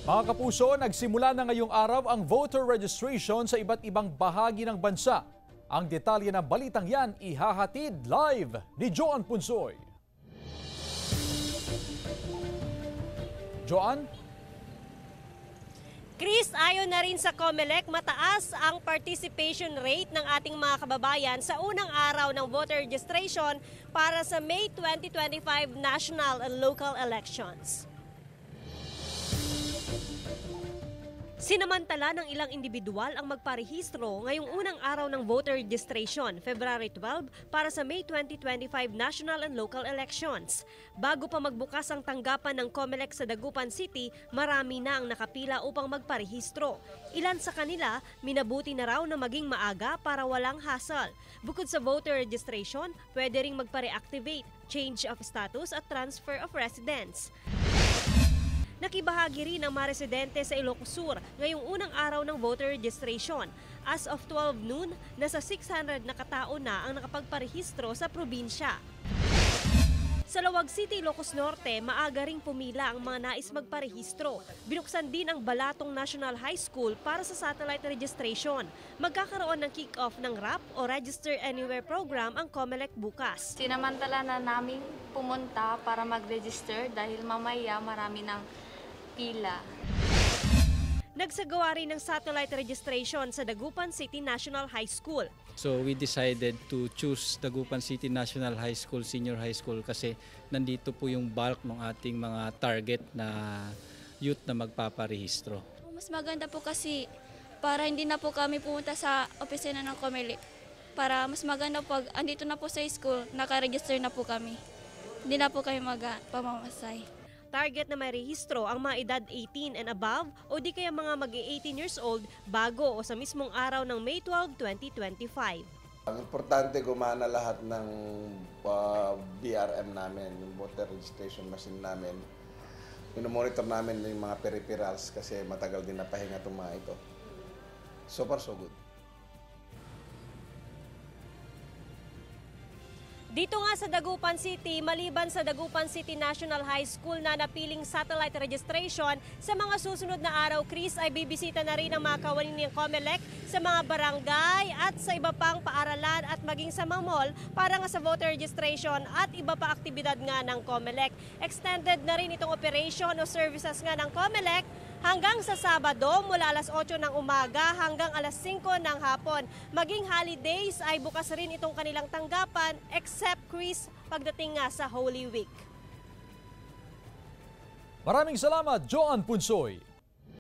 Mga kapuso, nagsimula na ngayong araw ang voter registration sa iba't ibang bahagi ng bansa. Ang detalye ng balitang yan ihahatid live ni Joan Punsoy. Joan? Chris, ayon na rin sa COMELEC, mataas ang participation rate ng ating mga kababayan sa unang araw ng voter registration para sa May 2025 national and local elections. Sinamantala ng ilang individual ang magparehistro ngayong unang araw ng voter registration, February 12, para sa May 2025 national and local elections. Bago pa magbukas ang tanggapan ng COMELEC sa Dagupan City, marami na ang nakapila upang magparehistro. Ilan sa kanila, minabuti na raw na maging maaga para walang hassle. Bukod sa voter registration, pwede ring magpa-reactivate, change of status at transfer of residence. Nakibahagi rin ang mga residente sa Ilocos Sur ngayong unang araw ng voter registration. As of 12 noon, nasa 600 na katao na ang nakapagparehistro sa probinsya. Sa Laoag City, Ilocos Norte, maaga ring pumila ang mga nais magparehistro. Binuksan din ang Balatong National High School para sa satellite registration. Magkakaroon ng kick-off ng RAP o Register Anywhere program ang COMELEC bukas. Sinamantala na namin pumunta para mag-register dahil mamaya marami ng pila. Nagsagawa rin ng satellite registration sa Dagupan City National High School. So we decided to choose Dagupan City National High School, Senior High School kasi nandito po yung bulk ng ating mga target na youth na magpaparehistro. Mas maganda po kasi para hindi na po kami pumunta sa opisina ng COMELEC. Para mas maganda pag andito na po sa school, nakaregister na po kami. Hindi na po kami pamamasay. Target na may rehistro ang mga edad 18 and above o di kaya mga mag-18 years old bago o sa mismong araw ng May 12, 2025. Ang importante gumana lahat ng BRM namin, yung voter registration machine namin. Minomonitor namin yung mga peripherals kasi matagal din napahinga itong mga ito. So far so good. Dito nga sa Dagupan City, maliban sa Dagupan City National High School na napiling satellite registration, sa mga susunod na araw, Chris, ay bibisita na rin ang mga kawani ng COMELEC sa mga barangay at sa iba pang paaralan at maging sa mga mall para nga sa voter registration at iba pa aktibidad nga ng COMELEC. Extended na rin itong operation o services nga ng COMELEC hanggang sa Sabado mula alas 8 ng umaga hanggang alas 5 ng hapon. Maging holidays ay bukas rin itong kanilang tanggapan except Chris pagdating nga sa Holy Week. Maraming salamat, Joan Punsoy.